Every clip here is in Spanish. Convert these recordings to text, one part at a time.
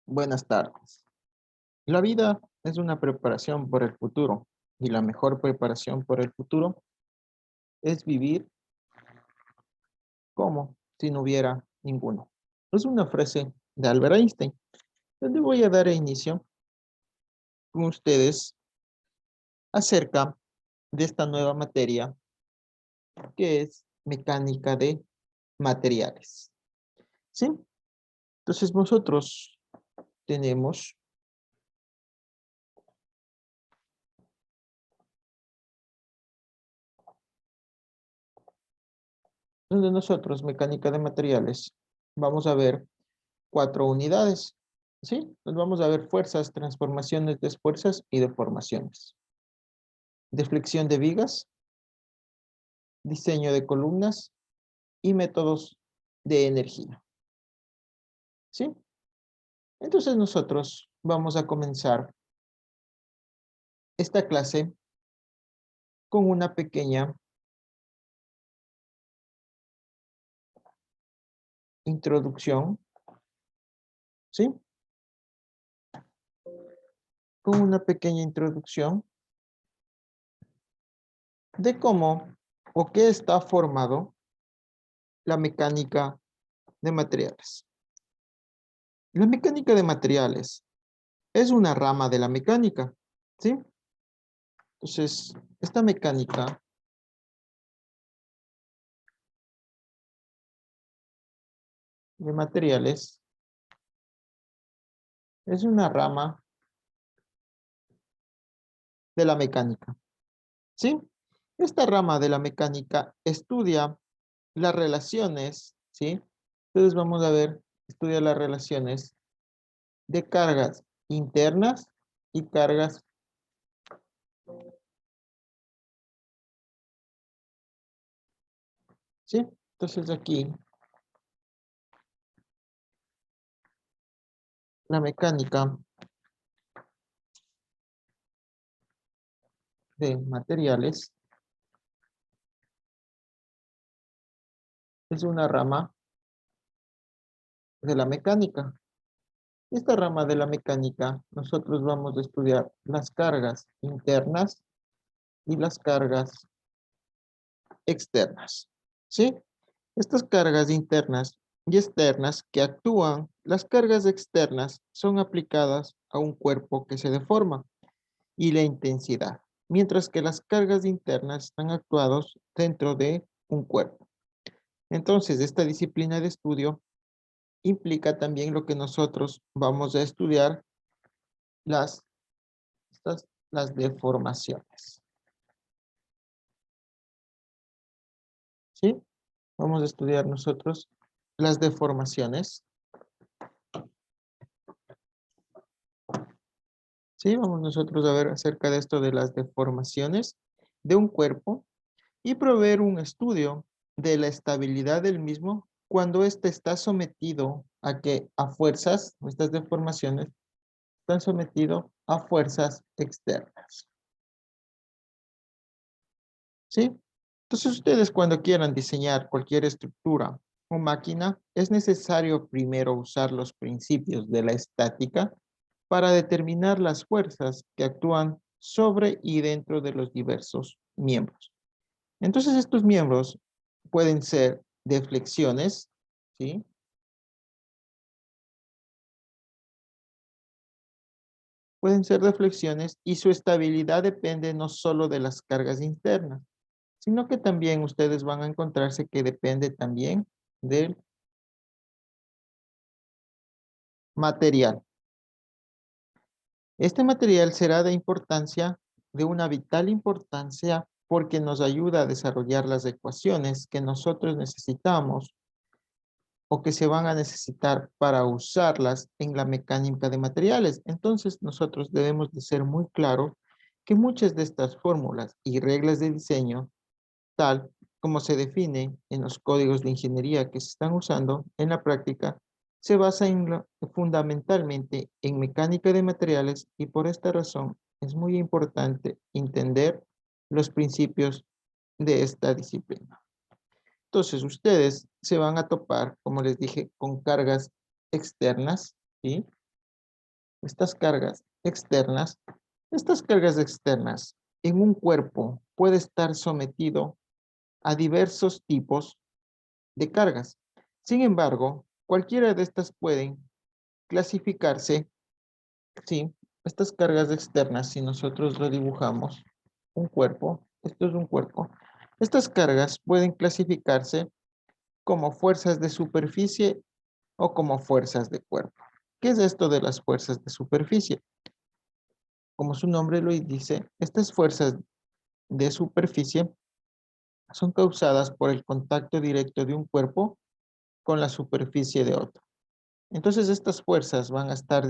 Buenas tardes. La vida es una preparación por el futuro y la mejor preparación por el futuro es vivir como si no hubiera ninguno. Es una frase de Albert Einstein, donde voy a dar inicio con ustedes acerca de esta nueva materia que es mecánica de materiales. ¿Sí? Entonces nosotros tenemos donde nosotros, mecánica de materiales, vamos a ver 4 unidades, ¿sí? Nos vamos a ver fuerzas, transformaciones de fuerzas y deformaciones. Deflexión de vigas, diseño de columnas y métodos de energía, ¿sí? Entonces nosotros vamos a comenzar esta clase con una pequeña introducción, ¿sí? Con una pequeña introducción de cómo o qué está formado la mecánica de materiales. La mecánica de materiales es una rama de la mecánica, ¿sí? Entonces, esta mecánica de materiales es una rama de la mecánica, ¿sí? Esta rama de la mecánica estudia las relaciones, ¿sí? Entonces vamos a ver, estudia las relaciones de cargas internas y cargas, ¿sí? Entonces aquí la mecánica de materiales es una rama de la mecánica. Esta rama de la mecánica, nosotros vamos a estudiar las cargas internas y las cargas externas, ¿sí? Estas cargas internas y externas que actúan, las cargas externas son aplicadas a un cuerpo que se deforma y la intensidad, mientras que las cargas internas están actuadas dentro de un cuerpo. Entonces, esta disciplina de estudio implica también lo que nosotros vamos a estudiar, las, las deformaciones, ¿sí? Vamos a estudiar nosotros las deformaciones, ¿sí? Vamos nosotros a ver acerca de esto de las deformaciones de un cuerpo y proveer un estudio de la estabilidad del mismo cuando éste está sometido a fuerzas, estas deformaciones están sometidos a fuerzas externas, ¿sí? Entonces ustedes cuando quieran diseñar cualquier estructura o máquina, es necesario primero usar los principios de la estática para determinar las fuerzas que actúan sobre y dentro de los diversos miembros. Entonces estos miembros pueden ser deflexiones, ¿sí? Pueden ser deflexiones y su estabilidad depende no solo de las cargas internas, sino que también ustedes van a encontrarse que depende también del material. Este material será de una vital importancia porque nos ayuda a desarrollar las ecuaciones que nosotros necesitamos o que se van a necesitar para usarlas en la mecánica de materiales. Entonces, nosotros debemos de ser muy claros que muchas de estas fórmulas y reglas de diseño, tal como se define en los códigos de ingeniería que se están usando en la práctica, se basa fundamentalmente en mecánica de materiales y por esta razón es muy importante entender los principios de esta disciplina. Entonces, ustedes se van a topar, como les dije, con cargas externas, ¿sí? estas cargas externas, en un cuerpo puede estar sometido a diversos tipos de cargas. Sin embargo, cualquiera de estas pueden clasificarse, ¿sí? Estas cargas externas, si nosotros lo dibujamos, un cuerpo, esto es un cuerpo, estas cargas pueden clasificarse como fuerzas de superficie o como fuerzas de cuerpo. ¿Qué es esto de las fuerzas de superficie? Como su nombre lo dice, estas fuerzas de superficie son causadas por el contacto directo de un cuerpo con la superficie de otro. Entonces estas fuerzas van a estar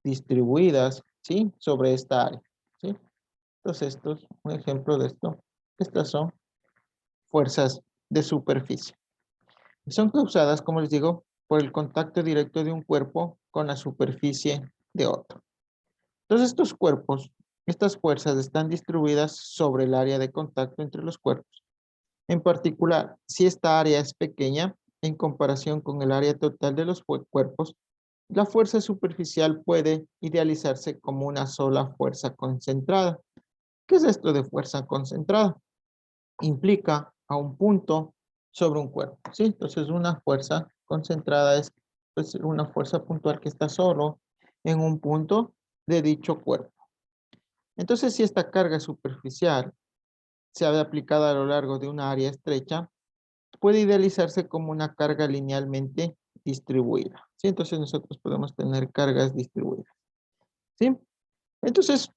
distribuidas, ¿sí? Sobre esta área, ¿sí? Entonces esto es un ejemplo de esto. Estas son fuerzas de superficie. Son causadas, como les digo, por el contacto directo de un cuerpo con la superficie de otro. Entonces estos cuerpos, estas fuerzas están distribuidas sobre el área de contacto entre los cuerpos. En particular, si esta área es pequeña en comparación con el área total de los cuerpos, la fuerza superficial puede idealizarse como una sola fuerza concentrada. ¿Qué es esto de fuerza concentrada? Implica a un punto sobre un cuerpo, ¿sí? Entonces una fuerza concentrada es pues, una fuerza puntual que está solo en un punto de dicho cuerpo. Entonces si esta carga superficial se ha aplicado a lo largo de una área estrecha, puede idealizarse como una carga linealmente distribuida, ¿sí? Entonces nosotros podemos tener cargas distribuidas, ¿sí? Entonces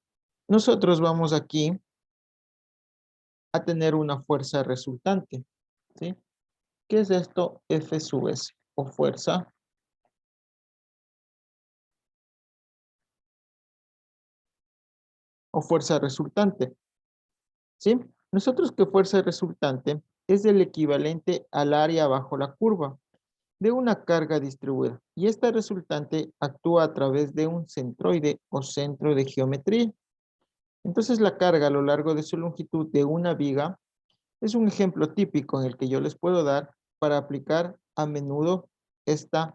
nosotros vamos aquí a tener una fuerza resultante, ¿sí? ¿Qué es esto? F sub S, o fuerza resultante, ¿sí? Nosotros que fuerza resultante es el equivalente al área bajo la curva de una carga distribuida. Y esta resultante actúa a través de un centroide o centro de geometría. Entonces la carga a lo largo de su longitud de una viga es un ejemplo típico en el que yo les puedo dar para aplicar a menudo este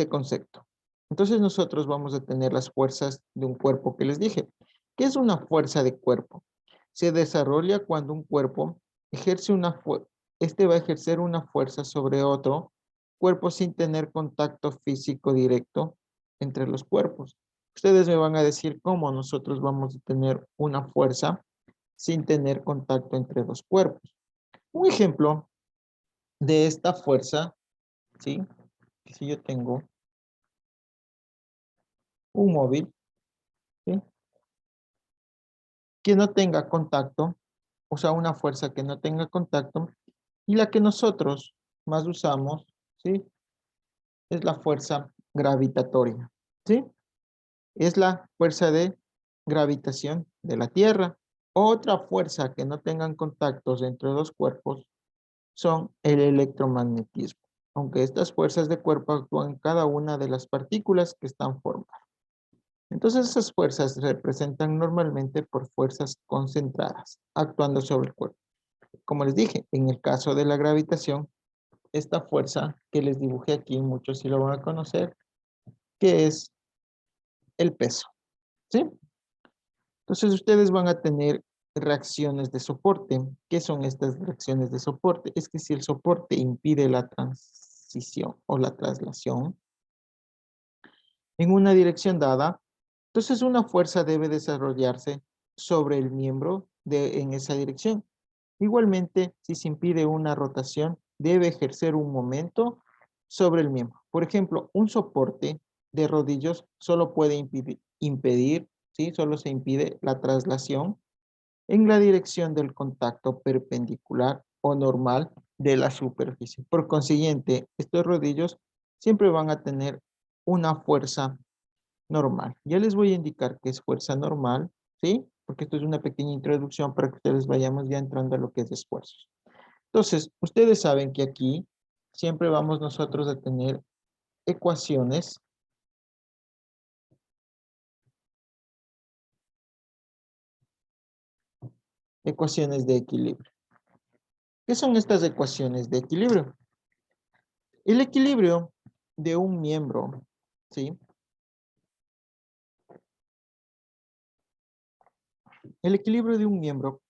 concepto. Entonces nosotros vamos a tener las fuerzas de un cuerpo que les dije. ¿Qué es una fuerza de cuerpo? Se desarrolla cuando un cuerpo ejerce este va a ejercer una fuerza sobre otro cuerpo sin tener contacto físico directo entre los cuerpos. Ustedes me van a decir cómo nosotros vamos a tener una fuerza sin tener contacto entre dos cuerpos. Un ejemplo de esta fuerza, ¿sí? Si yo tengo un móvil, ¿sí? Que no tenga contacto, o sea, una fuerza que no tenga contacto, y la que nosotros más usamos, ¿sí? Es la fuerza gravitatoria, ¿sí? Es la fuerza de gravitación de la Tierra. Otra fuerza que no tengan contactos entre dos cuerpos son el electromagnetismo, aunque estas fuerzas de cuerpo actúan en cada una de las partículas que están formadas. Entonces esas fuerzas se representan normalmente por fuerzas concentradas, actuando sobre el cuerpo. Como les dije, en el caso de la gravitación, esta fuerza que les dibujé aquí, muchos sí lo van a conocer, que es el peso, ¿sí? Entonces ustedes van a tener reacciones de soporte. ¿Qué son estas reacciones de soporte? Es que si el soporte impide la transición o la traslación en una dirección dada, entonces una fuerza debe desarrollarse sobre el miembro en esa dirección. Igualmente, si se impide una rotación, debe ejercer un momento sobre el miembro. Por ejemplo, un soporte de rodillos solo puede impedir, ¿sí? Solo se impide la traslación en la dirección del contacto perpendicular o normal de la superficie. Por consiguiente, estos rodillos siempre van a tener una fuerza normal. Ya les voy a indicar qué es fuerza normal, ¿sí? Porque esto es una pequeña introducción para que ustedes vayamos ya entrando a lo que es esfuerzos. Entonces, ustedes saben que aquí siempre vamos nosotros a tener ecuaciones, ecuaciones de equilibrio. ¿Qué son estas ecuaciones de equilibrio? El equilibrio de un miembro, ¿sí? El equilibrio de un miembro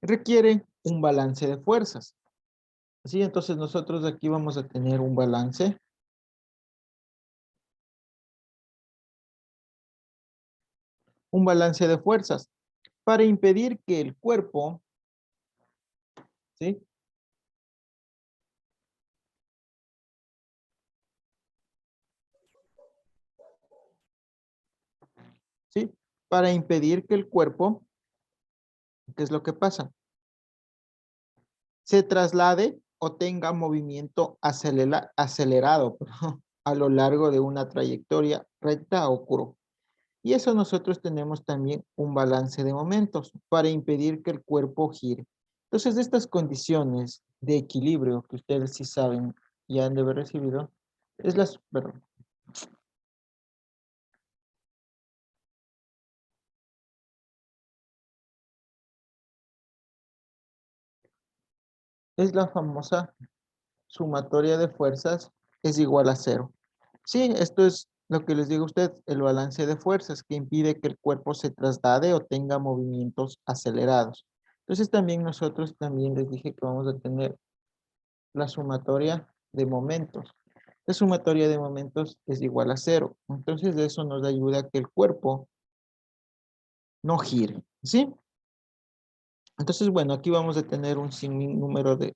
requiere un balance de fuerzas. ¿Sí? Entonces nosotros aquí vamos a tener un balance. Un balance de fuerzas para impedir que el cuerpo, ¿sí? ¿Sí? Para impedir que el cuerpo, ¿qué es lo que pasa? Se traslade o tenga movimiento acelerado perdón, a lo largo de una trayectoria recta o curva. Y eso nosotros tenemos también un balance de momentos para impedir que el cuerpo gire. Entonces, estas condiciones de equilibrio que ustedes sí saben y han de haber recibido, perdón, es la famosa sumatoria de fuerzas es igual a cero. Sí, esto es lo que les digo a usted, el balance de fuerzas que impide que el cuerpo se traslade o tenga movimientos acelerados. Entonces también nosotros también les dije que vamos a tener la sumatoria de momentos. La sumatoria de momentos es igual a cero. Entonces eso nos ayuda a que el cuerpo no gire, ¿sí? Entonces, bueno, aquí vamos a tener un sinnúmero de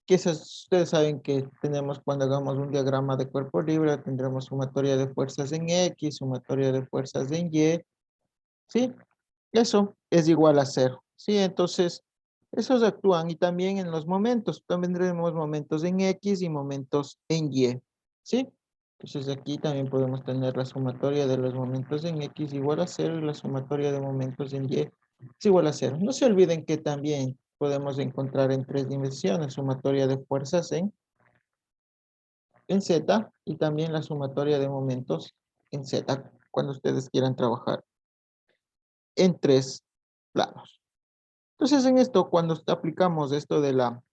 que esas, ustedes saben que tenemos cuando hagamos un diagrama de cuerpo libre, tendremos sumatoria de fuerzas en X, sumatoria de fuerzas en Y, ¿sí? Eso es igual a cero, ¿sí? Entonces, esos actúan y también en los momentos, también tendremos momentos en X y momentos en Y, ¿sí? Entonces aquí también podemos tener la sumatoria de los momentos en X igual a cero y la sumatoria de momentos en Y es igual a cero. No se olviden que también podemos encontrar en tres dimensiones sumatoria de fuerzas en Z y también la sumatoria de momentos en Z cuando ustedes quieran trabajar en tres planos. Entonces, en esto, cuando aplicamos esto de la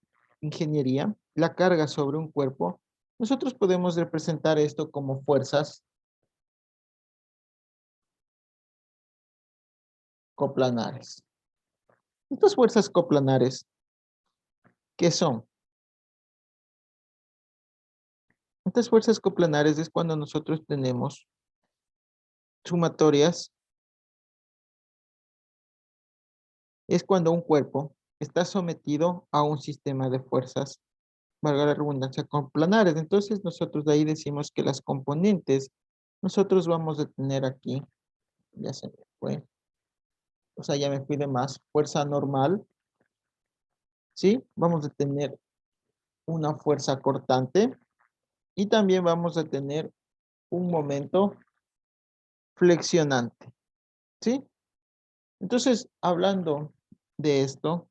ingeniería, la carga sobre un cuerpo, nosotros podemos representar esto como fuerzas coplanares. Estas fuerzas coplanares, ¿qué son? Estas fuerzas coplanares es cuando nosotros tenemos sumatorias, es cuando un cuerpo está sometido a un sistema de fuerzas, valga la redundancia, coplanares. Entonces, nosotros de ahí decimos que las componentes, nosotros vamos a tener aquí, ya se me fue, o sea, ya me fui de más, fuerza normal, ¿sí? Vamos a tener una fuerza cortante y también vamos a tener un momento flexionante, ¿sí? Entonces, hablando de esto,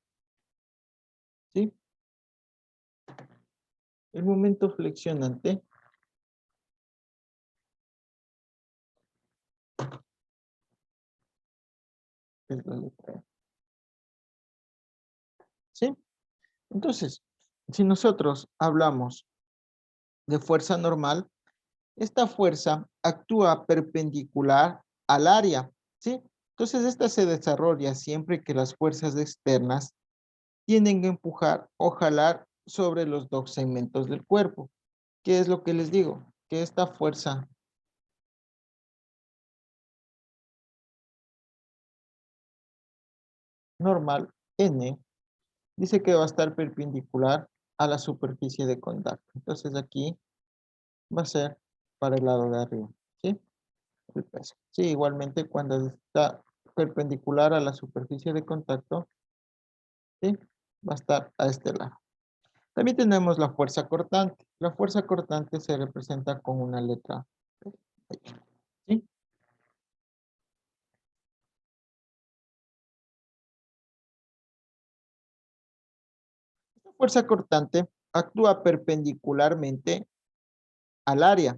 ¿sí? El momento flexionante es la letra E, ¿sí? Entonces, si nosotros hablamos de fuerza normal, esta fuerza actúa perpendicular al área, ¿sí? Entonces, esta se desarrolla siempre que las fuerzas externas tienen que empujar o jalar sobre los dos segmentos del cuerpo. ¿Qué es lo que les digo? Que esta fuerza normal, N, dice que va a estar perpendicular a la superficie de contacto. Entonces aquí va a ser para el lado de arriba, ¿sí? El peso. Sí, igualmente cuando está perpendicular a la superficie de contacto, ¿sí? Va a estar a este lado. También tenemos la fuerza cortante. La fuerza cortante se representa con una letra, ¿sí? Esta fuerza cortante actúa perpendicularmente al área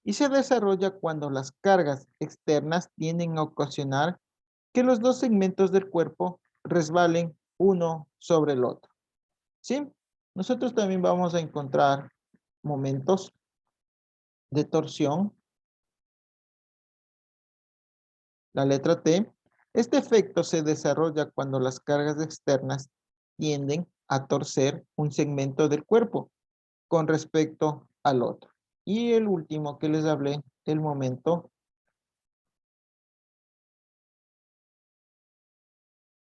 y se desarrolla cuando las cargas externas tienden a ocasionar que los dos segmentos del cuerpo resbalen uno sobre el otro, ¿sí? Nosotros también vamos a encontrar momentos de torsión, la letra T, Este efecto se desarrolla cuando las cargas externas tienden a torcer un segmento del cuerpo con respecto al otro. Y el último que les hablé, el momento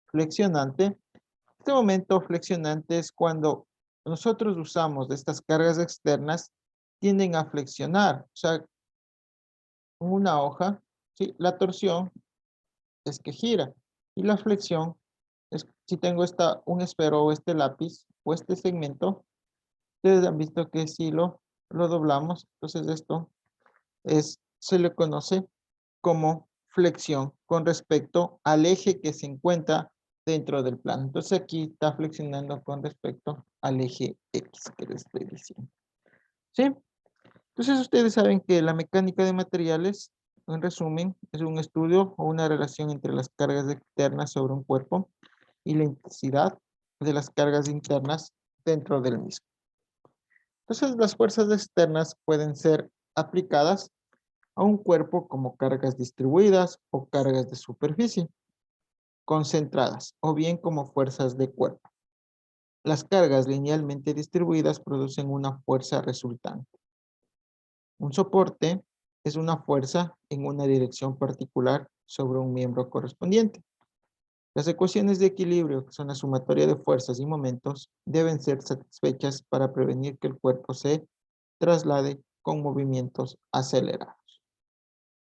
flexionante. Este momento flexionante es cuando nosotros usamos de estas cargas externas, tienden a flexionar. O sea, una hoja, ¿sí? La torsión es que gira y la flexión es si tengo un esfero o este lápiz o este segmento, ustedes han visto que si lo doblamos, entonces esto se le conoce como flexión con respecto al eje que se encuentra dentro del plano. Entonces aquí está flexionando con respecto al eje X que les estoy diciendo. ¿Sí? Entonces ustedes saben que la mecánica de materiales, en resumen, es un estudio o una relación entre las cargas externas sobre un cuerpo y la intensidad de las cargas internas dentro del mismo. Entonces las fuerzas externas pueden ser aplicadas a un cuerpo como cargas distribuidas o cargas de superficie, concentradas o bien como fuerzas de cuerpo. Las cargas linealmente distribuidas producen una fuerza resultante. Un soporte es una fuerza en una dirección particular sobre un miembro correspondiente. Las ecuaciones de equilibrio, que son la sumatoria de fuerzas y momentos, deben ser satisfechas para prevenir que el cuerpo se traslade con movimientos acelerados.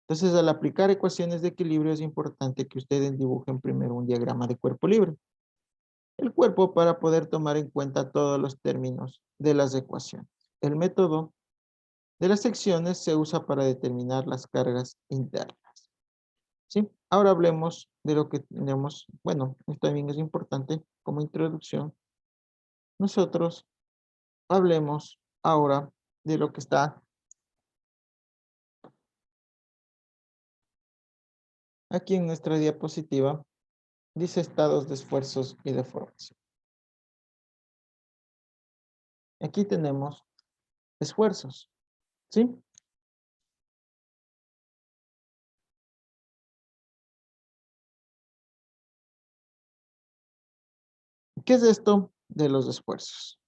Entonces, al aplicar ecuaciones de equilibrio es importante que ustedes dibujen primero un diagrama de cuerpo libre. El cuerpo para poder tomar en cuenta todos los términos de las ecuaciones. El método de las secciones se usa para determinar las cargas internas. ¿Sí? Ahora hablemos de lo que tenemos. Bueno, esto también es importante como introducción. Nosotros hablemos ahora de lo que está aquí en nuestra diapositiva. Dice estados de esfuerzos y de formación. Aquí tenemos esfuerzos, ¿sí? ¿Qué es esto de los esfuerzos?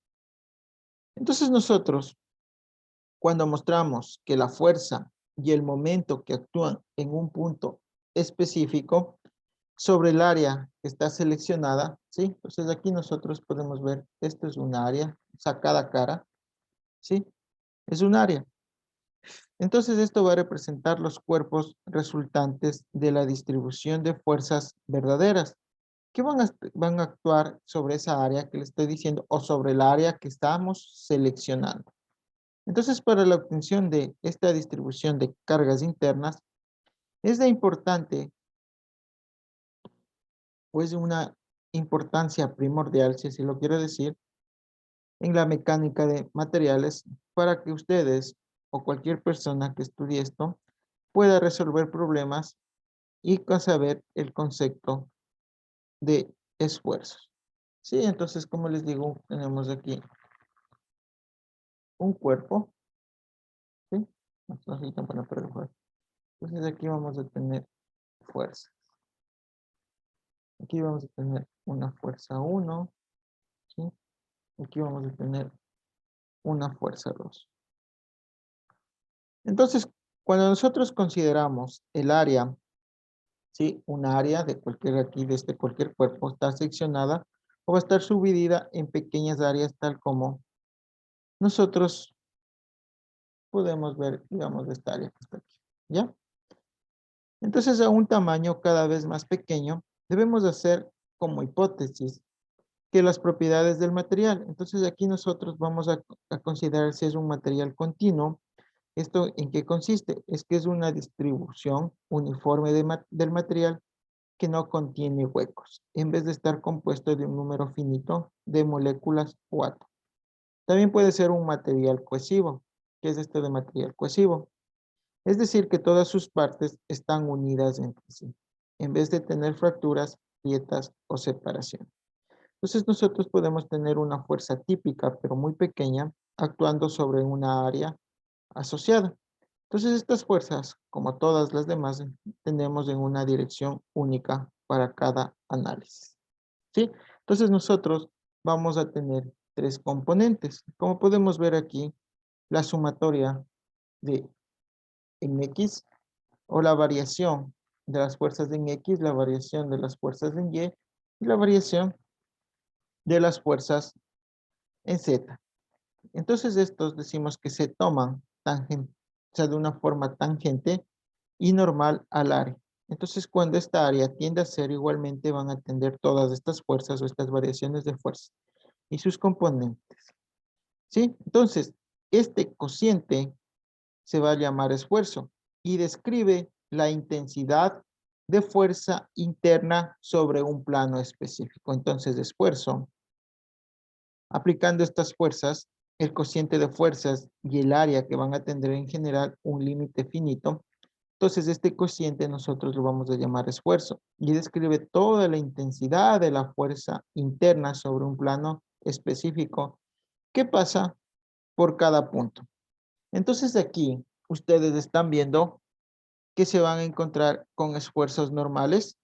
Entonces nosotros, cuando mostramos que la fuerza y el momento que actúan en un punto específico sobre el área que está seleccionada, ¿sí? Entonces aquí nosotros podemos ver, esto es un área, o sea, cada cara, ¿sí? Es un área. Entonces esto va a representar los cuerpos resultantes de la distribución de fuerzas verdaderas que van a actuar sobre esa área que le estoy diciendo o sobre el área que estamos seleccionando. Entonces, para la obtención de esta distribución de cargas internas, es de importante, o es de una importancia primordial, si así lo quiero decir, en la mecánica de materiales para que ustedes o cualquier persona que estudie esto pueda resolver problemas y saber el concepto de esfuerzos. Sí, entonces, como les digo, tenemos aquí un cuerpo, ¿sí? No necesitan poner por el cuerpo. Entonces aquí vamos a tener fuerza. Aquí vamos a tener una fuerza 1, ¿sí? Aquí vamos a tener una fuerza 2. Entonces, cuando nosotros consideramos el área, ¿sí? Una área de cualquier aquí, desde cualquier cuerpo, está seccionada o va a estar subdividida en pequeñas áreas, tal como nosotros podemos ver, digamos, de esta área que está aquí, ¿ya? Entonces, a un tamaño cada vez más pequeño, debemos hacer como hipótesis que las propiedades del material. Entonces, aquí nosotros vamos a considerar si es un material continuo. ¿Esto en qué consiste? Es que es una distribución uniforme del material que no contiene huecos, en vez de estar compuesto de un número finito de moléculas o átomos. También puede ser un material cohesivo. ¿Qué es esto de material cohesivo? Es decir, que todas sus partes están unidas entre sí, en vez de tener fracturas, grietas o separación. Entonces nosotros podemos tener una fuerza típica, pero muy pequeña, actuando sobre una área asociada. Entonces estas fuerzas, como todas las demás, tenemos en una dirección única para cada análisis. ¿Sí? Entonces nosotros vamos a tener tres componentes. Como podemos ver aquí, la sumatoria de en X o la variación de las fuerzas en X, la variación de las fuerzas en Y y la variación de las fuerzas en Z. Entonces estos decimos que se toman tangente, o sea, de una forma tangente y normal al área. Entonces cuando esta área tiende a cero, igualmente van a tender todas estas fuerzas o estas variaciones de fuerza y sus componentes. ¿Sí? Entonces, este cociente se va a llamar esfuerzo y describe la intensidad de fuerza interna sobre un plano específico. Entonces, esfuerzo, aplicando estas fuerzas, el cociente de fuerzas y el área que van a tener en general un límite finito. Entonces, este cociente nosotros lo vamos a llamar esfuerzo y describe toda la intensidad de la fuerza interna sobre un plano específico que pasa por cada punto. Entonces, aquí ustedes están viendo que se van a encontrar con esfuerzos normales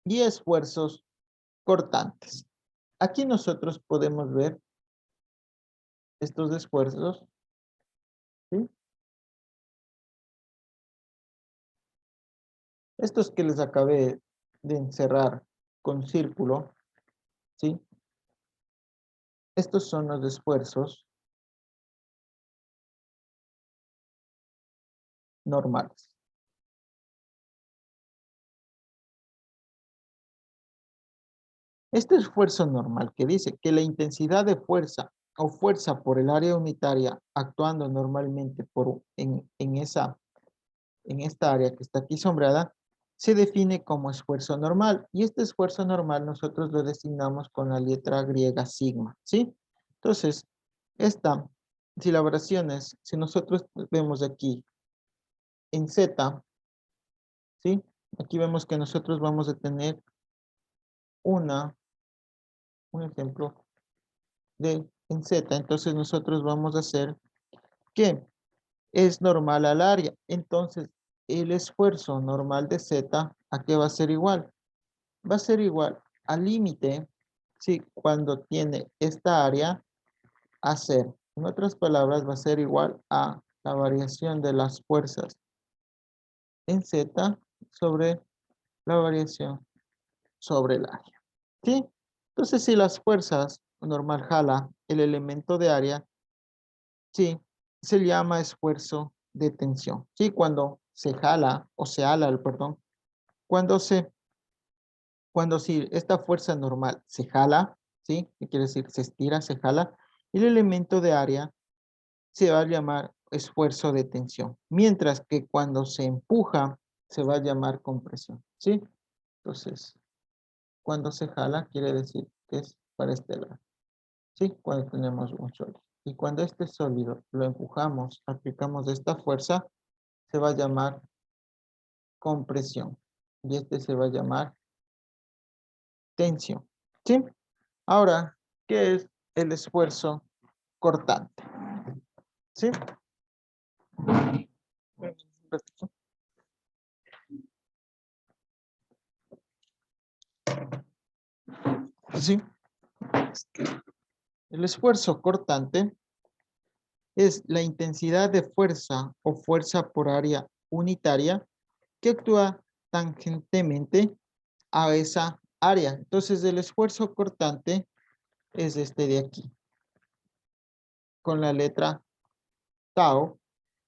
y esfuerzos cortantes. Aquí nosotros podemos ver estos esfuerzos, ¿sí? Estos que les acabé de encerrar con círculo, ¿sí? Estos son los esfuerzos normales. Este esfuerzo normal que dice que la intensidad de fuerza o fuerza por el área unitaria actuando normalmente en esta área que está aquí sombreada, se define como esfuerzo normal. Y este esfuerzo normal nosotros lo designamos con la letra griega sigma, ¿sí? Entonces, si la oración es, si nosotros vemos aquí en Z, ¿sí? Aquí vemos que nosotros vamos a tener un ejemplo de en Z. Entonces nosotros vamos a hacer que es normal al área. Entonces, el esfuerzo normal de Z, ¿a qué va a ser igual? Va a ser igual al límite, ¿sí? Cuando tiene esta área a cero. En otras palabras, va a ser igual a la variación de las fuerzas en Z sobre la variación sobre el área. ¿Sí? Entonces, si las fuerzas normal jala el elemento de área, sí, se llama esfuerzo de tensión. Sí, cuando se jala o se ala, perdón, cuando si esta fuerza normal se jala, ¿sí? ¿Qué quiere decir? Se estira, se jala, el elemento de área se va a llamar esfuerzo de tensión, mientras que cuando se empuja se va a llamar compresión, ¿sí? Entonces, cuando se jala quiere decir que es para este lado, ¿sí? Cuando tenemos un sólido. Y cuando este sólido lo empujamos, aplicamos esta fuerza, se va a llamar compresión. Y este se va a llamar tensión, ¿sí? Ahora, ¿qué es el esfuerzo cortante? ¿Sí? ¿Sí? El esfuerzo cortante es la intensidad de fuerza o fuerza por área unitaria que actúa tangentemente a esa área. Entonces, el esfuerzo cortante es este de aquí. Con la letra tau,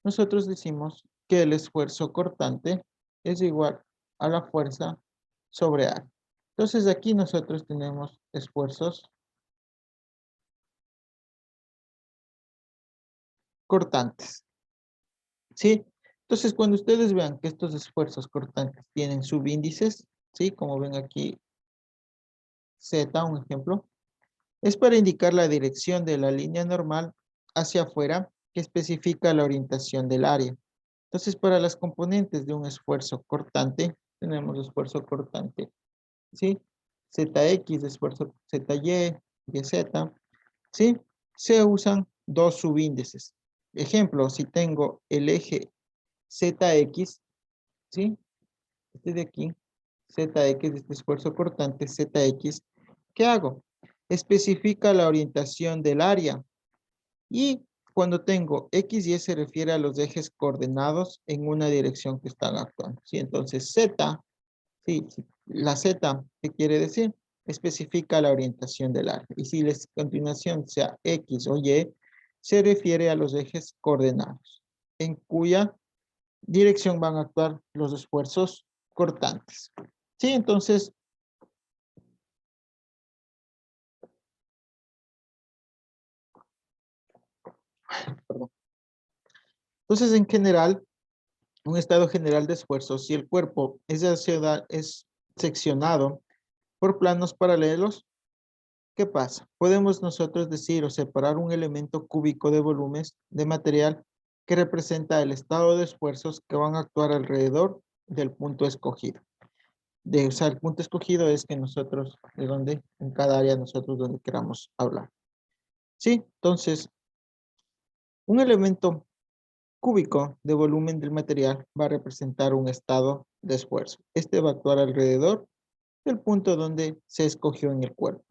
nosotros decimos que el esfuerzo cortante es igual a la fuerza sobre área. Entonces, aquí nosotros tenemos esfuerzos cortantes, ¿sí? Entonces, cuando ustedes vean que estos esfuerzos cortantes tienen subíndices, ¿sí? Como ven aquí, Z, un ejemplo, es para indicar la dirección de la línea normal hacia afuera que especifica la orientación del área. Entonces, para las componentes de un esfuerzo cortante, tenemos esfuerzo cortante, ¿sí? ZX, esfuerzo ZY, YZ, ¿sí? Se usan dos subíndices. Ejemplo, si tengo el eje ZX, ¿sí? Este de aquí, ZX de este esfuerzo cortante, ZX, ¿qué hago? Especifica la orientación del área. Y cuando tengo X y Y se refiere a los ejes coordenados en una dirección que están actuando. ¿Sí? Entonces Z, sí, sí, la Z, ¿qué quiere decir? Especifica la orientación del área. Y si la continuación sea X o Y, se refiere a los ejes coordenados, en cuya dirección van a actuar los esfuerzos cortantes. Sí, entonces, perdón. Entonces, en general, un estado general de esfuerzos, si el cuerpo es seccionado por planos paralelos, ¿qué pasa? Podemos nosotros decir o separar un elemento cúbico de volúmenes de material que representa el estado de esfuerzos que van a actuar alrededor del punto escogido. O sea, el punto escogido es que nosotros, de donde, en cada área nosotros donde queramos hablar. Sí, entonces, un elemento cúbico de volumen del material va a representar un estado de esfuerzo. Este va a actuar alrededor del punto donde se escogió en el cuerpo.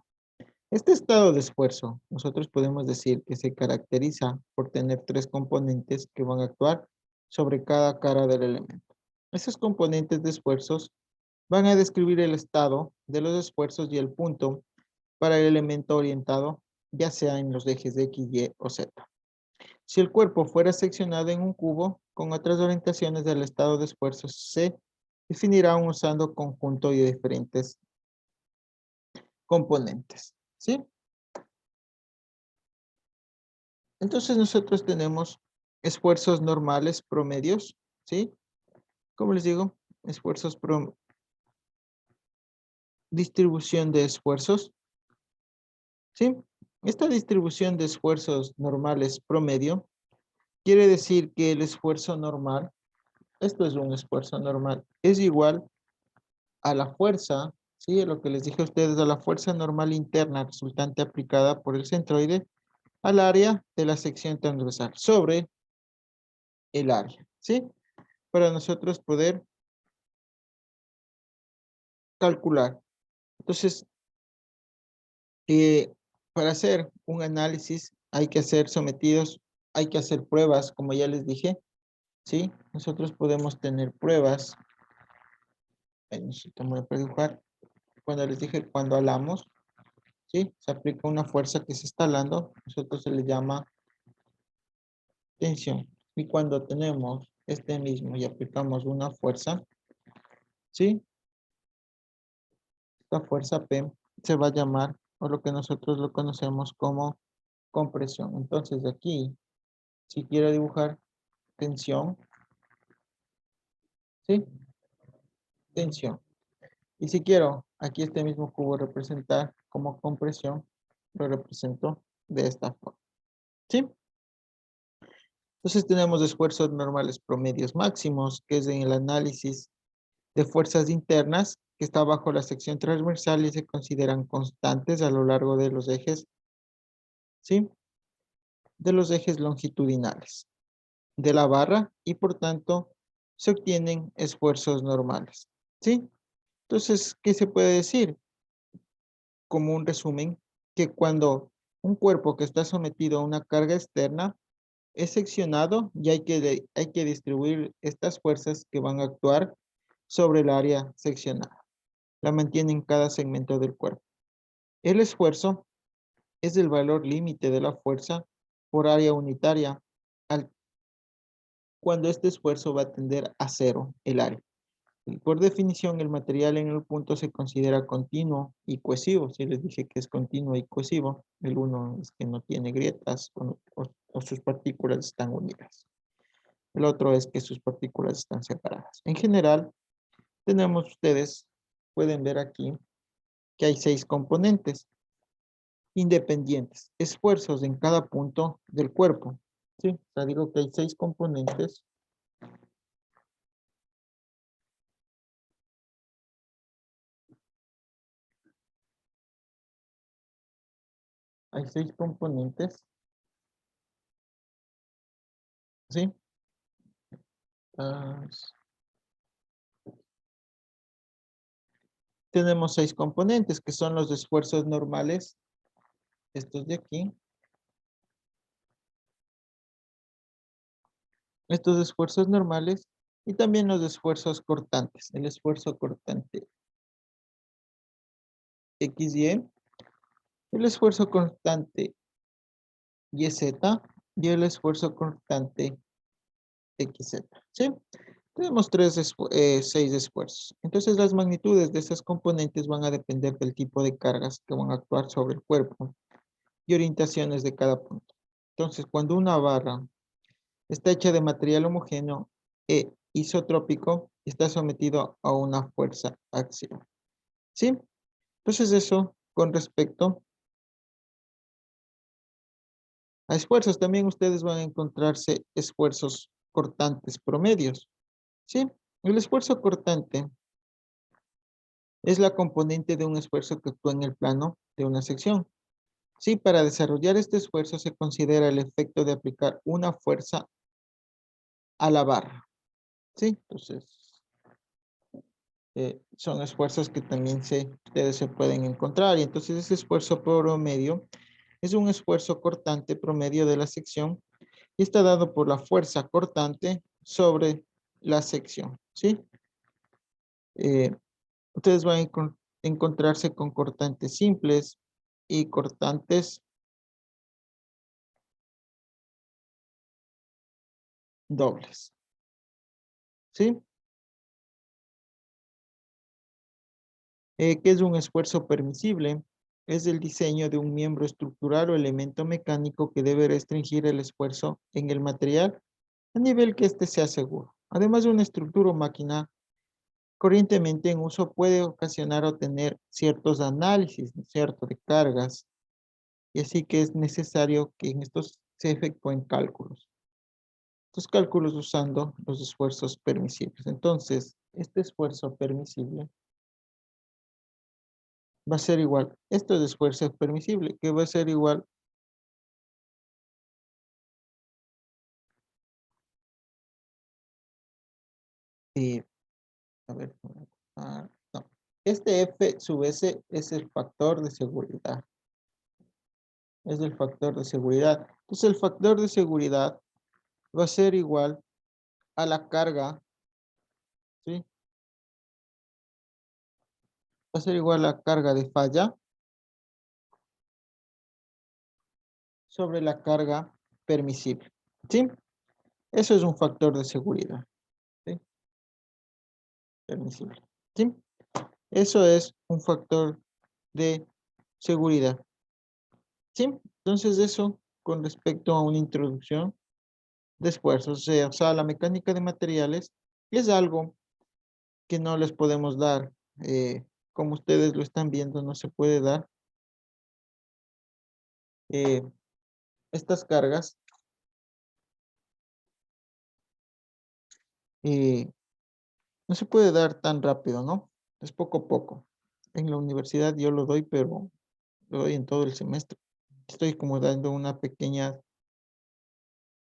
Este estado de esfuerzo, nosotros podemos decir que se caracteriza por tener tres componentes que van a actuar sobre cada cara del elemento. Esos componentes de esfuerzos van a describir el estado de los esfuerzos y el punto para el elemento orientado, ya sea en los ejes de X, Y o Z. Si el cuerpo fuera seccionado en un cubo, con otras orientaciones del estado de esfuerzo se definirá usando conjunto y diferentes componentes. ¿Sí? Entonces nosotros tenemos esfuerzos normales promedios, ¿sí? Como les digo, distribución de esfuerzos, ¿sí? Esta distribución de esfuerzos normales promedio quiere decir que el esfuerzo normal, esto es un esfuerzo normal, es igual a la fuerza, ¿sí? Lo que les dije a ustedes, a la fuerza normal interna resultante aplicada por el centroide al área de la sección transversal sobre el área, ¿sí? Para nosotros poder calcular. Entonces, para hacer un análisis hay que hacer sometidos, hay que hacer pruebas, como ya les dije, ¿sí? Nosotros podemos tener pruebas, necesito dibujar, cuando les dije, cuando alamos, ¿sí? Se aplica una fuerza que se está alando, nosotros se le llama tensión. Y cuando tenemos este mismo y aplicamos una fuerza, ¿sí? Esta fuerza P se va a llamar, o lo que nosotros lo conocemos como compresión. Entonces aquí, si quiero dibujar tensión, ¿sí? Tensión. Y si quiero aquí este mismo cubo representar como compresión, lo represento de esta forma, ¿sí? Entonces tenemos esfuerzos normales promedios máximos, que es en el análisis de fuerzas internas, que está bajo la sección transversal y se consideran constantes a lo largo de los ejes, ¿sí? De los ejes longitudinales de la barra y por tanto se obtienen esfuerzos normales, ¿sí? Entonces, ¿qué se puede decir? Como un resumen, que cuando un cuerpo que está sometido a una carga externa es seccionado y hay que distribuir estas fuerzas que van a actuar sobre el área seccionada. La mantiene en cada segmento del cuerpo. El esfuerzo es el valor límite de la fuerza por área unitaria cuando este esfuerzo va a tender a cero el área. Y por definición, el material en el punto se considera continuo y cohesivo. Si les dije que es continuo y cohesivo, el uno es que no tiene grietas o sus partículas están unidas. El otro es que sus partículas están separadas. En general, tenemos ustedes, pueden ver aquí, que hay 6 componentes independientes, esfuerzos en cada punto del cuerpo. ¿Sí? O sea, digo que hay 6 componentes. Hay 6 componentes, ¿sí? Ah, tenemos 6 componentes, que son los esfuerzos normales, estos de aquí. Estos esfuerzos normales y también los esfuerzos cortantes. El esfuerzo cortante XY, el esfuerzo cortante YZ y el esfuerzo cortante XZ. ¿Sí? Tenemos 6 esfuerzos. Entonces las magnitudes de esas componentes van a depender del tipo de cargas que van a actuar sobre el cuerpo y orientaciones de cada punto. Entonces, cuando una barra está hecha de material homogéneo e isotrópico, está sometido a una fuerza axial. ¿Sí? Entonces eso con respecto a esfuerzos. También ustedes van a encontrarse esfuerzos cortantes promedios. ¿Sí? El esfuerzo cortante es la componente de un esfuerzo que actúa en el plano de una sección. Sí, para desarrollar este esfuerzo se considera el efecto de aplicar una fuerza a la barra. ¿Sí? Entonces, son esfuerzos que también ustedes se pueden encontrar. Y entonces ese esfuerzo promedio es un esfuerzo cortante promedio de la sección y está dado por la fuerza cortante sobre la sección. ¿Sí? Eh, Ustedes van a encontrarse con cortantes simples y cortantes dobles. ¿Sí? ¿Qué es un esfuerzo permisible? Es el diseño de un miembro estructural o elemento mecánico que debe restringir el esfuerzo en el material a nivel que éste sea seguro. Además de una estructura o máquina corrientemente en uso puede ocasionar o tener ciertos análisis, ¿no es cierto?, de cargas. Y así que es necesario que en estos se efectúen cálculos. Estos cálculos usando los esfuerzos permisibles. Entonces, este esfuerzo permisible va a ser igual. Esto es esfuerzo permisible, que va a ser igual y, a ver, no. Este F sub S es el factor de seguridad. Es el factor de seguridad. Entonces, el factor de seguridad va a ser igual a la carga, ¿sí? Va a ser igual a la carga de falla sobre la carga permisible, ¿sí? Eso es un factor de seguridad, ¿sí? Permisible, ¿sí? Eso es un factor de seguridad, ¿sí? Entonces eso con respecto a una introducción de esfuerzos, o sea, la mecánica de materiales es algo que no les podemos dar, como ustedes lo están viendo, no se puede dar eh, estas cargas no se puede dar tan rápido, ¿no? Es poco a poco. En la universidad yo lo doy, pero lo doy en todo el semestre. Estoy como dando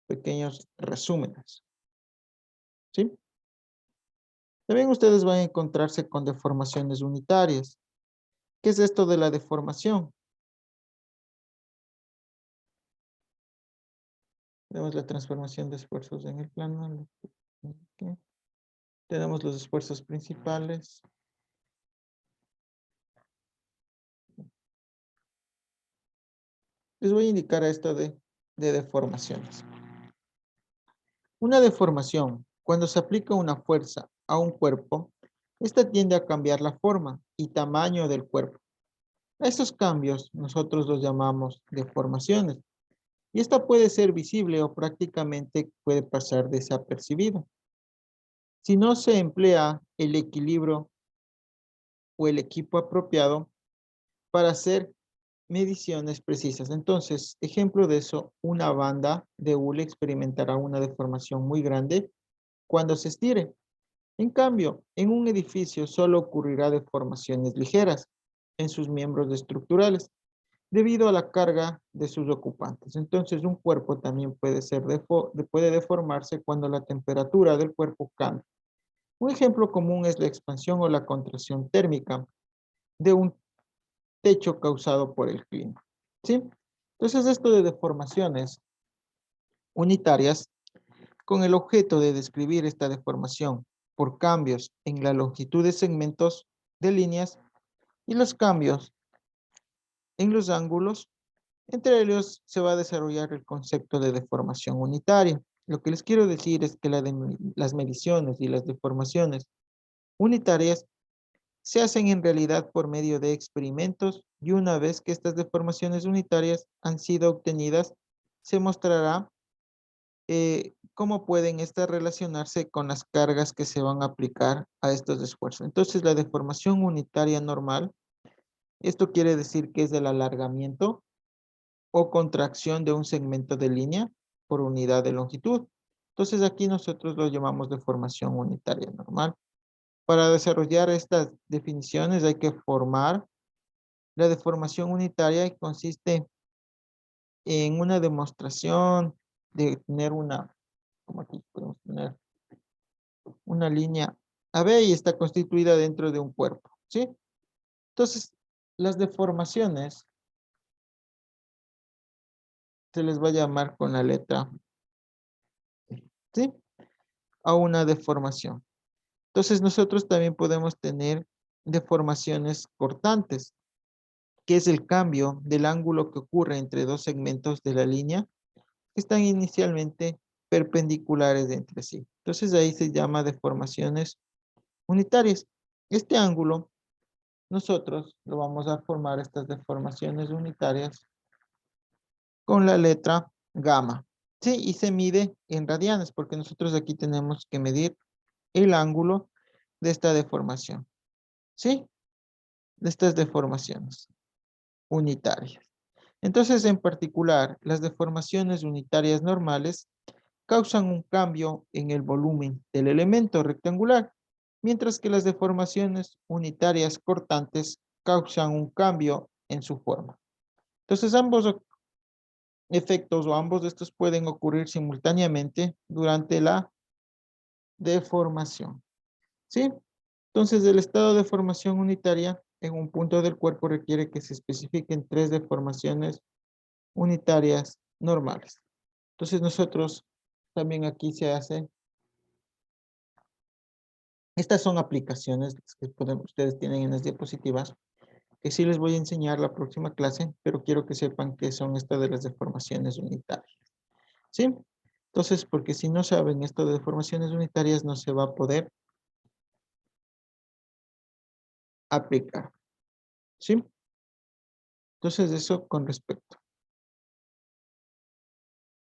pequeños resúmenes, ¿sí? También ustedes van a encontrarse con deformaciones unitarias. ¿Qué es esto de la deformación? Tenemos la transformación de esfuerzos en el plano. ¿Ok? Tenemos los esfuerzos principales. Les voy a indicar esto de deformaciones. Una deformación, cuando se aplica una fuerza a un cuerpo, esta tiende a cambiar la forma y tamaño del cuerpo. A estos cambios nosotros los llamamos deformaciones. Y esta puede ser visible o prácticamente puede pasar desapercibido. Si no se emplea el equilibrio o el equipo apropiado para hacer mediciones precisas. Entonces, ejemplo de eso, una banda de hule experimentará una deformación muy grande cuando se estire. En cambio, en un edificio solo ocurrirá deformaciones ligeras en sus miembros estructurales debido a la carga de sus ocupantes. Entonces, un cuerpo también puede deformarse cuando la temperatura del cuerpo cambia. Un ejemplo común es la expansión o la contracción térmica. de un techo causado por el clima. ¿Sí? Entonces, esto de deformaciones unitarias, con el objeto de describir esta deformación por cambios en la longitud de segmentos de líneas y los cambios en los ángulos, entre ellos se va a desarrollar el concepto de deformación unitaria. Lo que les quiero decir es que las mediciones y las deformaciones unitarias se hacen en realidad por medio de experimentos y una vez que estas deformaciones unitarias han sido obtenidas, se mostrará cómo pueden estas relacionarse con las cargas que se van a aplicar a estos esfuerzos. Entonces, la deformación unitaria normal, esto quiere decir que es el alargamiento o contracción de un segmento de línea por unidad de longitud. Entonces, aquí nosotros lo llamamos deformación unitaria normal. Para desarrollar estas definiciones hay que formar la deformación unitaria y consiste en una demostración de tener una, como aquí podemos tener una línea AB y está constituida dentro de un cuerpo, ¿sí? Entonces, las deformaciones se les va a llamar con la letra, ¿sí? A una deformación. Entonces, nosotros también podemos tener deformaciones cortantes, que es el cambio del ángulo que ocurre entre dos segmentos de la línea que están inicialmente perpendiculares entre sí. Entonces, ahí se llama deformaciones unitarias. Este ángulo, nosotros lo vamos a formar estas deformaciones unitarias con la letra gamma. Sí, y se mide en radianes, porque nosotros aquí tenemos que medir el ángulo de esta deformación. ¿Sí? De estas deformaciones unitarias. Entonces, en particular, las deformaciones unitarias normales causan un cambio en el volumen del elemento rectangular, mientras que las deformaciones unitarias cortantes causan un cambio en su forma. Entonces, ambos efectos o ambos de estos pueden ocurrir simultáneamente durante la deformación. ¿Sí? Entonces, el estado de formación unitaria en un punto del cuerpo requiere que se especifiquen 3 deformaciones unitarias normales. Entonces, nosotros también aquí se hace. Estas son aplicaciones que ustedes tienen en las diapositivas, que sí les voy a enseñar la próxima clase, pero quiero que sepan qué son estas de las deformaciones unitarias. ¿Sí? Entonces, porque si no saben esto de deformaciones unitarias, no se va a poder aplicar. ¿Sí? Entonces, eso con respecto.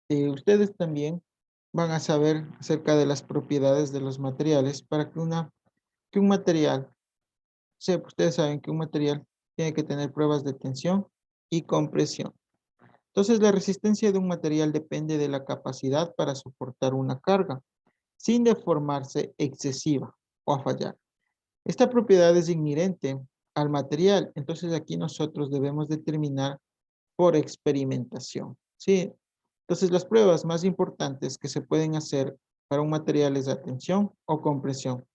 Ustedes también van a saber acerca de las propiedades de los materiales para que un material, ustedes saben que un material tiene que tener pruebas de tensión y compresión. Entonces, la resistencia de un material depende de la capacidad para soportar una carga, sin deformarse excesiva o a fallar. Esta propiedad es inherente al material, entonces aquí nosotros debemos determinar por experimentación, ¿sí? Entonces, las pruebas más importantes que se pueden hacer para un material es la tensión o compresión.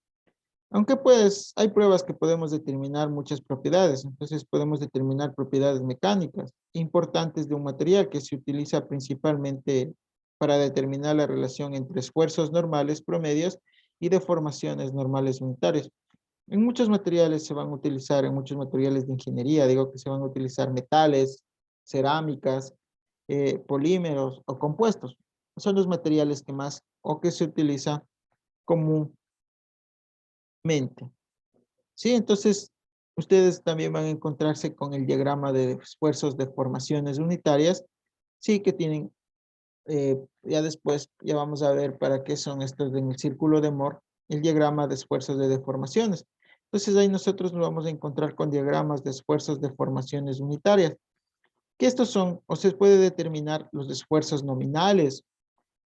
Aunque pues hay pruebas que podemos determinar muchas propiedades, entonces podemos determinar propiedades mecánicas importantes de un material que se utiliza principalmente para determinar la relación entre esfuerzos normales promedios y deformaciones normales unitarias. En muchos materiales se van a utilizar, en muchos materiales de ingeniería, digo que se van a utilizar metales, cerámicas, polímeros o compuestos. Son los materiales que más o que se utiliza comúnmente. Sí, entonces ustedes también van a encontrarse con el diagrama de esfuerzos de formaciones unitarias. Sí, que tienen, ya después, ya vamos a ver para qué son estos en el círculo de Moore, el diagrama de esfuerzos de deformaciones. Entonces ahí nosotros nos vamos a encontrar con diagramas de esfuerzos de formaciones unitarias. Que estos son, o se puede determinar los esfuerzos nominales,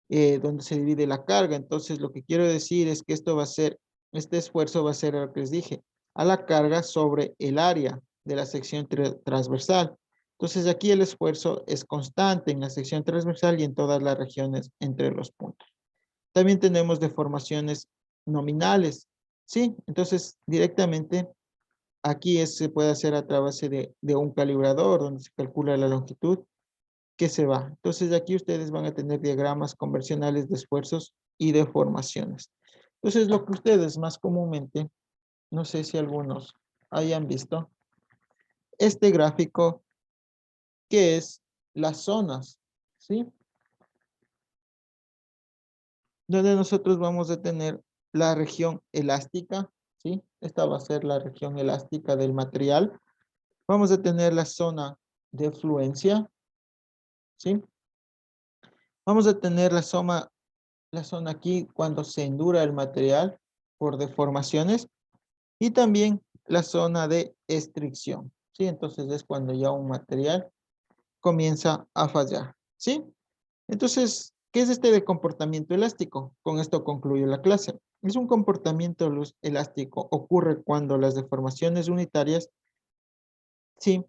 donde se divide la carga. Entonces, lo que quiero decir es que esto va a ser, este esfuerzo va a ser lo que les dije, a la carga sobre el área de la sección transversal. Entonces, aquí el esfuerzo es constante en la sección transversal y en todas las regiones entre los puntos. También tenemos deformaciones nominales, ¿sí? Entonces, directamente aquí se puede hacer a través de un calibrador donde se calcula la longitud que se va. Entonces aquí ustedes van a tener diagramas convencionales de esfuerzos y deformaciones. Entonces lo que ustedes más comúnmente, no sé si algunos hayan visto, este gráfico que es las zonas, ¿sí? Donde nosotros vamos a tener la región elástica, ¿sí? Esta va a ser la región elástica del material. Vamos a tener la zona de fluencia, ¿sí? Vamos a tener la zona aquí cuando se endura el material por deformaciones y también la zona de estricción, ¿sí? Entonces es cuando ya un material comienza a fallar, ¿sí? Entonces, ¿qué es este de comportamiento elástico? Con esto concluyo la clase. Es un comportamiento elástico, ocurre cuando las deformaciones unitarias, sí,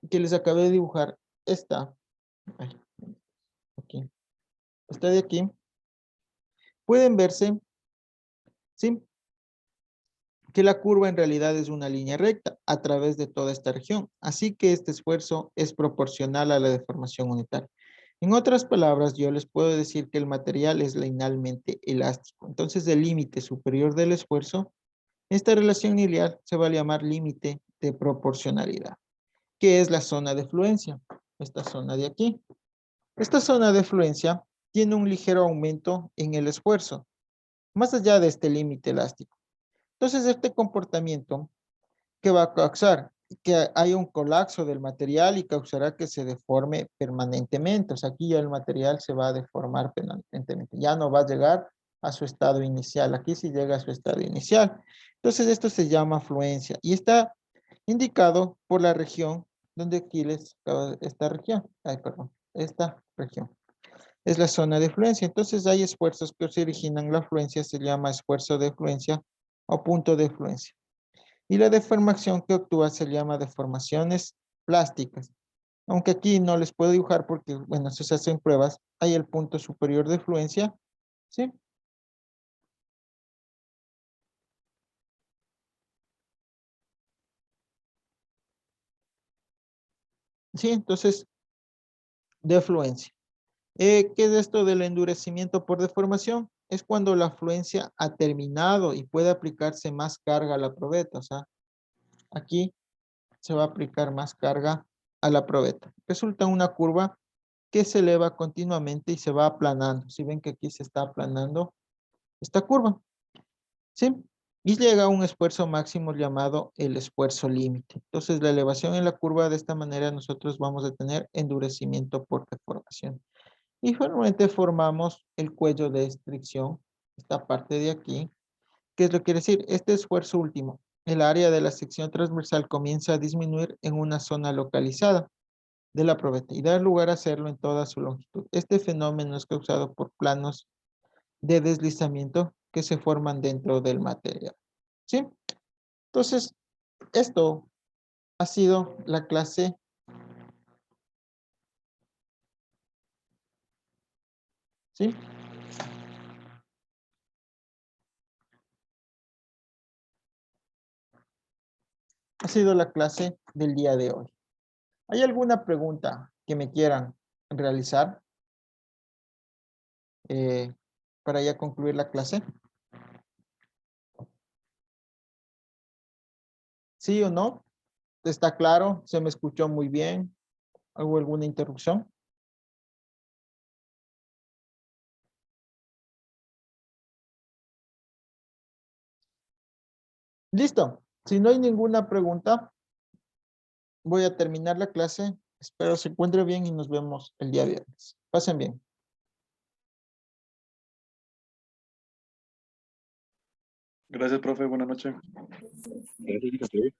que les acabé de dibujar, esta, ay, aquí, esta de aquí, pueden verse, sí, que la curva en realidad es una línea recta a través de toda esta región. Así que este esfuerzo es proporcional a la deformación unitaria. En otras palabras, yo les puedo decir que el material es linealmente elástico. Entonces, el límite superior del esfuerzo, esta relación lineal se va a llamar límite de proporcionalidad, que es la zona de fluencia, esta zona de aquí. Esta zona de fluencia tiene un ligero aumento en el esfuerzo, más allá de este límite elástico. Entonces, este comportamiento que va a causar que haya un colapso del material y causará que se deforme permanentemente. O sea, aquí ya el material se va a deformar permanentemente. Ya no va a llegar a su estado inicial. Aquí sí llega a su estado inicial. Entonces, esto se llama fluencia y está indicado por la región donde aquí les esta región. Ay, perdón, esta región. Es la zona de fluencia. Entonces, hay esfuerzos que se originan. La fluencia se llama esfuerzo de fluencia o punto de fluencia. Y la deformación que actúa se llama deformaciones plásticas. Aunque aquí no les puedo dibujar porque, bueno, se hacen pruebas. Hay el punto superior de fluencia, ¿sí? Sí, entonces, de fluencia. ¿Qué es esto del endurecimiento por deformación? Es cuando la fluencia ha terminado y puede aplicarse más carga a la probeta. O sea, aquí se va a aplicar más carga a la probeta. Resulta una curva que se eleva continuamente y se va aplanando. Si ven que aquí se está aplanando esta curva, ¿sí? Y llega a un esfuerzo máximo llamado el esfuerzo límite. Entonces, la elevación en la curva de esta manera nosotros vamos a tener endurecimiento por deformación. Y finalmente formamos el cuello de estricción, esta parte de aquí. ¿Qué es lo que quiere decir? Este esfuerzo último, el área de la sección transversal comienza a disminuir en una zona localizada de la probeta y da lugar a hacerlo en toda su longitud. Este fenómeno es causado por planos de deslizamiento que se forman dentro del material. ¿Sí? Entonces, esto ha sido la clase, ¿sí? Ha sido la clase del día de hoy. ¿Hay alguna pregunta que me quieran realizar eh, para ya concluir la clase? ¿Sí o no? ¿Está claro? ¿Se me escuchó muy bien? ¿Hubo alguna interrupción? Listo. Si no hay ninguna pregunta, voy a terminar la clase. Espero se encuentre bien y nos vemos el día viernes. Pasen bien. Gracias, profe. Buenas noches. Gracias, profe.